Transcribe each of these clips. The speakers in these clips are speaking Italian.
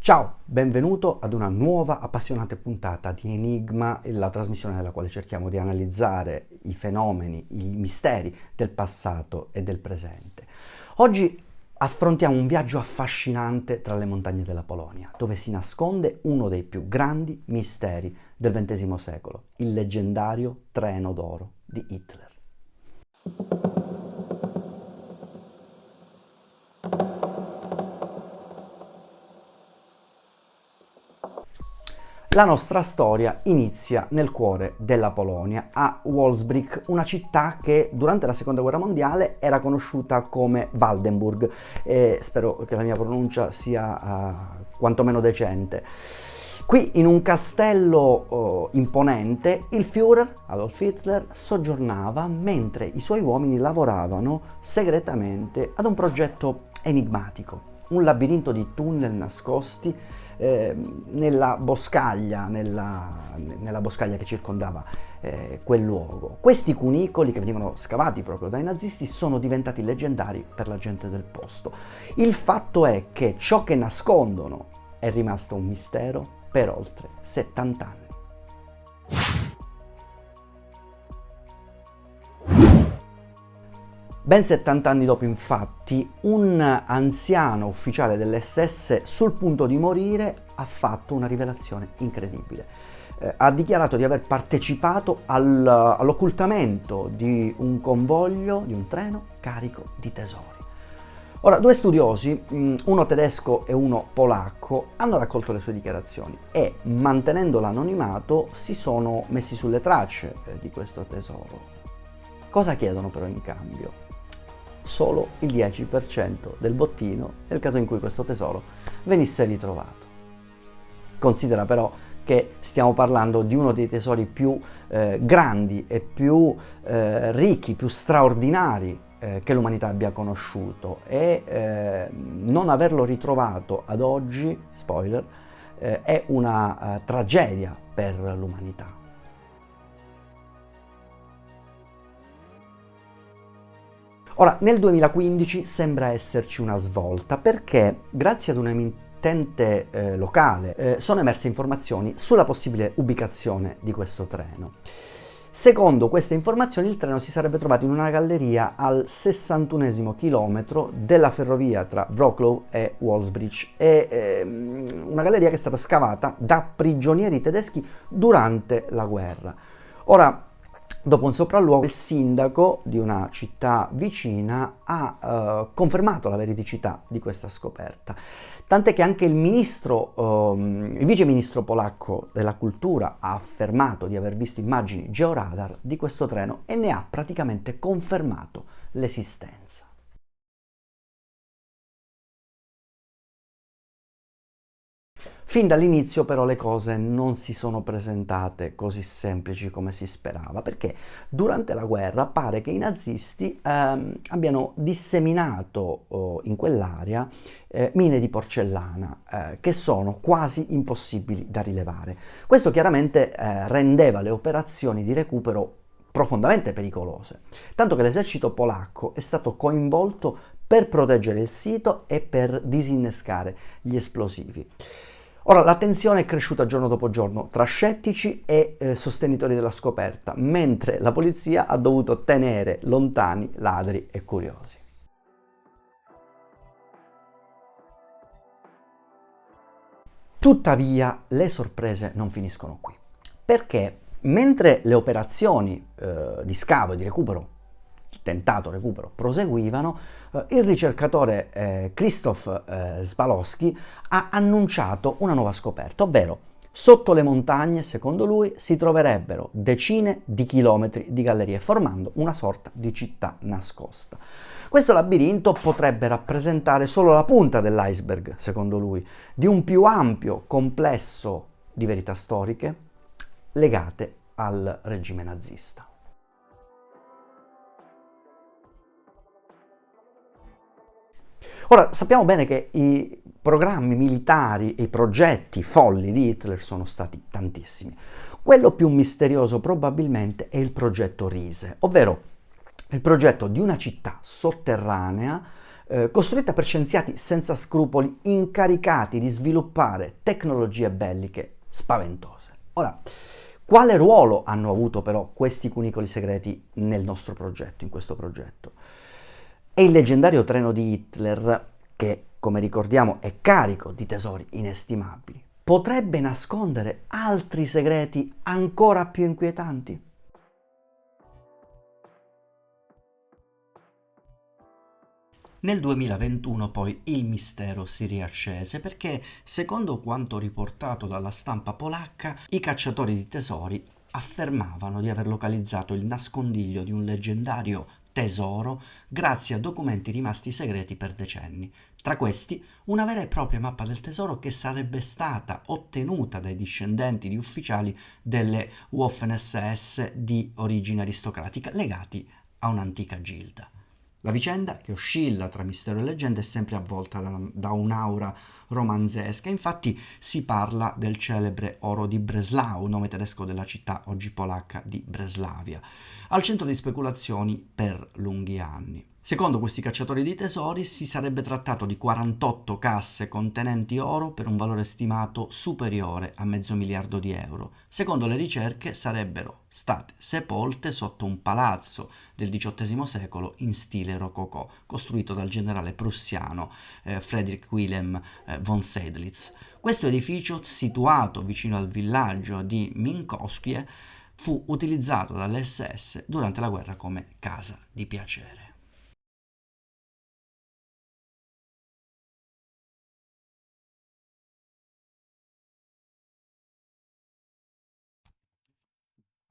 Ciao, benvenuto ad una nuova appassionante puntata di Enigma, la trasmissione nella quale cerchiamo di analizzare i fenomeni, i misteri del passato e del presente. Oggi affrontiamo un viaggio affascinante tra le montagne della Polonia, dove si nasconde uno dei più grandi misteri del XX secolo, il leggendario treno d'oro di Hitler. La nostra storia inizia nel cuore della Polonia, a Wolfsburg, una città che durante la Seconda Guerra Mondiale era conosciuta come Waldenburg, e spero che la mia pronuncia sia quantomeno decente. Qui in un castello imponente il Führer, Adolf Hitler, soggiornava mentre i suoi uomini lavoravano segretamente ad un progetto enigmatico, un labirinto di tunnel nascosti nella boscaglia che circondava quel luogo. Questi cunicoli, che venivano scavati proprio dai nazisti, sono diventati leggendari per la gente del posto. Il fatto è che ciò che nascondono è rimasto un mistero per oltre 70 anni. Ben 70 anni dopo, infatti, un anziano ufficiale dell'SS sul punto di morire ha fatto una rivelazione incredibile. Ha dichiarato di aver partecipato all'occultamento di un convoglio, di un treno carico di tesori. Ora, due studiosi, uno tedesco e uno polacco, hanno raccolto le sue dichiarazioni e, mantenendo l'anonimato, si sono messi sulle tracce di questo tesoro. Cosa chiedono però in cambio? Solo il 10% del bottino nel caso in cui questo tesoro venisse ritrovato. Considera però che stiamo parlando di uno dei tesori più grandi e più ricchi, più straordinari che l'umanità abbia conosciuto, e non averlo ritrovato ad oggi, spoiler, è una tragedia per l'umanità. Ora, nel 2015 sembra esserci una svolta perché, grazie ad un emittente locale, sono emerse informazioni sulla possibile ubicazione di questo treno. Secondo queste informazioni, il treno si sarebbe trovato in una galleria al 61esimo chilometro della ferrovia tra Wrocław e Wolfsburg, una galleria che è stata scavata da prigionieri tedeschi durante la guerra. Ora, dopo un sopralluogo, il sindaco di una città vicina ha confermato la veridicità di questa scoperta, tant'è che anche il vice ministro polacco della cultura ha affermato di aver visto immagini georadar di questo treno e ne ha praticamente confermato l'esistenza. Fin dall'inizio però le cose non si sono presentate così semplici come si sperava, perché durante la guerra pare che i nazisti abbiano disseminato in quell'area mine di porcellana che sono quasi impossibili da rilevare. Questo chiaramente rendeva le operazioni di recupero profondamente pericolose, tanto che l'esercito polacco è stato coinvolto per proteggere il sito e per disinnescare gli esplosivi. Ora, la tensione è cresciuta giorno dopo giorno tra scettici e sostenitori della scoperta, mentre la polizia ha dovuto tenere lontani ladri e curiosi. Tuttavia, le sorprese non finiscono qui, perché mentre le operazioni di scavo e di recupero, tentato recupero, proseguivano, il ricercatore Krzysztof Spalowski ha annunciato una nuova scoperta, ovvero sotto le montagne, secondo lui, si troverebbero decine di chilometri di gallerie, formando una sorta di città nascosta. Questo labirinto potrebbe rappresentare solo la punta dell'iceberg, secondo lui, di un più ampio complesso di verità storiche legate al regime nazista. Ora, sappiamo bene che i programmi militari e i progetti folli di Hitler sono stati tantissimi. Quello più misterioso probabilmente è il progetto Riese, ovvero il progetto di una città sotterranea costruita per scienziati senza scrupoli, incaricati di sviluppare tecnologie belliche spaventose. Ora, quale ruolo hanno avuto però questi cunicoli segreti nel nostro progetto, in questo progetto? È il leggendario treno di Hitler, che come ricordiamo è carico di tesori inestimabili, potrebbe nascondere altri segreti ancora più inquietanti? Nel 2021 poi il mistero si riaccese perché, secondo quanto riportato dalla stampa polacca, i cacciatori di tesori affermavano di aver localizzato il nascondiglio di un leggendario tesoro grazie a documenti rimasti segreti per decenni. Tra questi, una vera e propria mappa del tesoro che sarebbe stata ottenuta dai discendenti di ufficiali delle Waffen-SS di origine aristocratica legati a un'antica gilda. La vicenda, che oscilla tra mistero e leggenda, è sempre avvolta da un'aura romanzesca. Infatti si parla del celebre oro di Breslau, nome tedesco della città oggi polacca di Breslavia, al centro di speculazioni per lunghi anni. Secondo questi cacciatori di tesori si sarebbe trattato di 48 casse contenenti oro per un valore stimato superiore a $500 milioni. Secondo le ricerche sarebbero state sepolte sotto un palazzo del XVIII secolo in stile rococò, costruito dal generale prussiano Friedrich Wilhelm von Seydlitz. Questo edificio, situato vicino al villaggio di Minkowskie, fu utilizzato dall'SS durante la guerra come casa di piacere.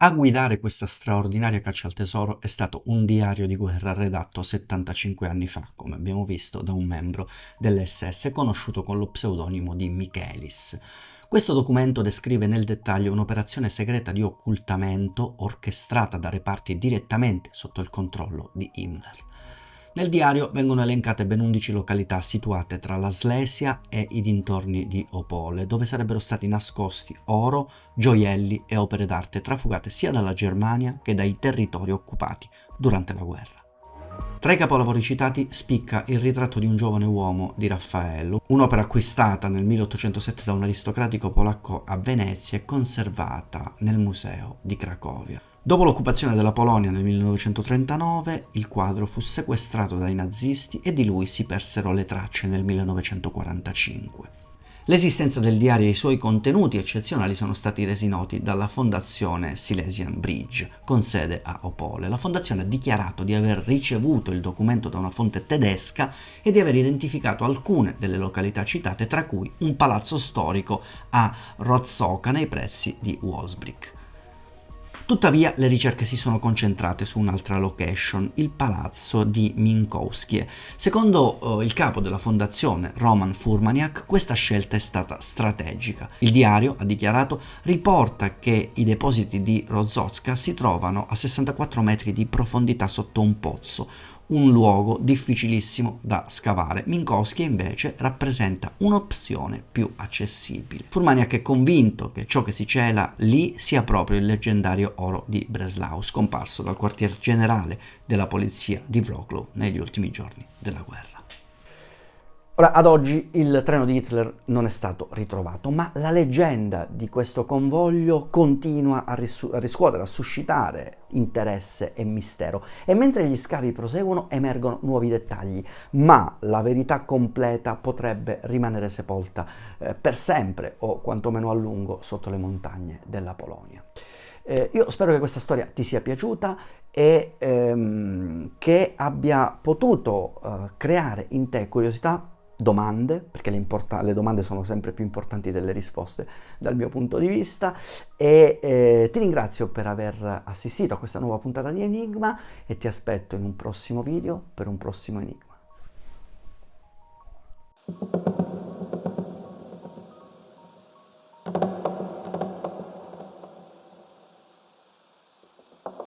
A guidare questa straordinaria caccia al tesoro è stato un diario di guerra redatto 75 anni fa, come abbiamo visto, da un membro dell'SS conosciuto con lo pseudonimo di Michaelis. Questo documento descrive nel dettaglio un'operazione segreta di occultamento orchestrata da reparti direttamente sotto il controllo di Himmler. Nel diario vengono elencate ben 11 località situate tra la Slesia e i dintorni di Opole, dove sarebbero stati nascosti oro, gioielli e opere d'arte trafugate sia dalla Germania che dai territori occupati durante la guerra. Tra i capolavori citati spicca il ritratto di un giovane uomo di Raffaello, un'opera acquistata nel 1807 da un aristocratico polacco a Venezia e conservata nel museo di Cracovia. Dopo l'occupazione della Polonia nel 1939, il quadro fu sequestrato dai nazisti e di lui si persero le tracce nel 1945. L'esistenza del diario e i suoi contenuti eccezionali sono stati resi noti dalla Fondazione Silesian Bridge, con sede a Opole. La fondazione ha dichiarato di aver ricevuto il documento da una fonte tedesca e di aver identificato alcune delle località citate, tra cui un palazzo storico a Rozzoka nei pressi di Wolfsburg. Tuttavia le ricerche si sono concentrate su un'altra location, il palazzo di Minkowskie. Secondo il capo della fondazione, Roman Furmaniak, questa scelta è stata strategica. Il diario, ha dichiarato, riporta che i depositi di Rozzotka si trovano a 64 metri di profondità sotto un pozzo, un luogo difficilissimo da scavare. Minkowskie invece rappresenta un'opzione più accessibile. Furmaniak è convinto che ciò che si cela lì sia proprio il leggendario oro di Breslau, scomparso dal quartier generale della polizia di Wrocław negli ultimi giorni della guerra. Ora, ad oggi il treno di Hitler non è stato ritrovato, ma la leggenda di questo convoglio continua a riscuotere, a suscitare interesse e mistero, e mentre gli scavi proseguono emergono nuovi dettagli, ma la verità completa potrebbe rimanere sepolta per sempre o quantomeno a lungo sotto le montagne della Polonia. Io spero che questa storia ti sia piaciuta e che abbia potuto creare in te curiosità, domande, perché le domande sono sempre più importanti delle risposte dal mio punto di vista, e ti ringrazio per aver assistito a questa nuova puntata di Enigma e ti aspetto in un prossimo video per un prossimo enigma.